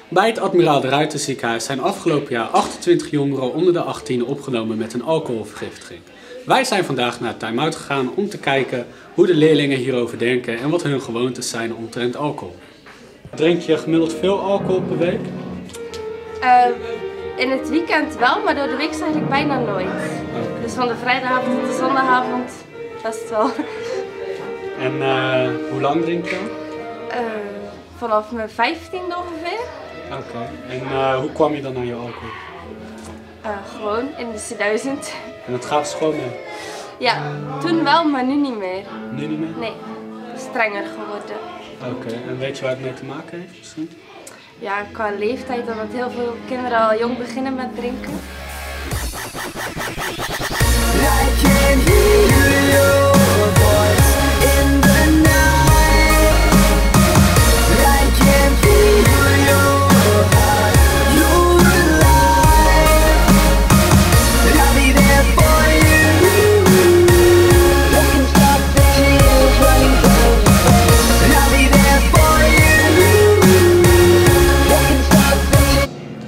Bij het Admiraal de Ruyter ziekenhuis zijn afgelopen jaar 28 jongeren onder de 18 opgenomen met een alcoholvergiftiging. Wij zijn vandaag naar Time-out gegaan om te kijken hoe de leerlingen hierover denken en wat hun gewoontes zijn omtrent alcohol. Drink je gemiddeld veel alcohol per week? In het weekend wel, maar door de week eigenlijk bijna nooit. Okay. Dus van de vrijdagavond tot de zondagavond best wel. En hoe lang drink je dan? Vanaf mijn 15e ongeveer. Oké. En hoe kwam je dan aan je alcohol? Gewoon in de C1000. En dat gaat dus gewoon mee? Ja, toen wel, maar nu niet meer. Nu niet meer? Nee, strenger geworden. Oké. En weet je waar het mee te maken heeft misschien? Ja, qua leeftijd, omdat heel veel kinderen al jong beginnen met drinken.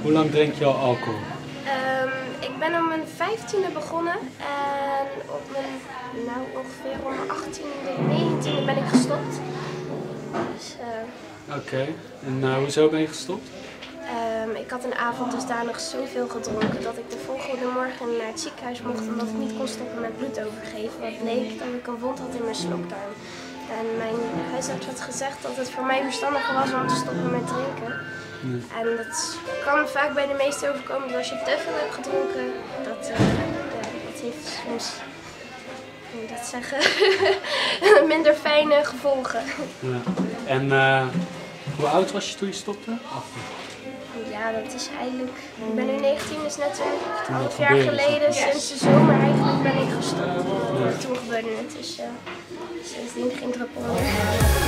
Hoe lang drink je al alcohol? Ik ben om mijn 15e begonnen en op mijn, ongeveer om mijn 18e, 19e ben ik gestopt. Dus, Oké. En hoezo ben je gestopt? ik had een avond dusdanig zoveel gedronken dat ik de volgende morgen naar het ziekenhuis mocht omdat ik niet kon stoppen met bloed overgeven. Wat bleek dat ik een wond had in mijn slokdarm. En mijn huisarts had gezegd dat het voor mij verstandiger was om te stoppen met drinken. En dat kan vaak bij de meesten overkomen dat als je te veel hebt gedronken, dat heeft soms, hoe moet ik dat zeggen, minder fijne gevolgen. Ja. En hoe oud was je toen je stopte? Ja, dat is eigenlijk, ik ben nu 19, dus net een half jaar geleden, sinds de zomer eigenlijk ben ik gestopt. Ja. Toen gebeurde het, dus sindsdien geen druppel meer.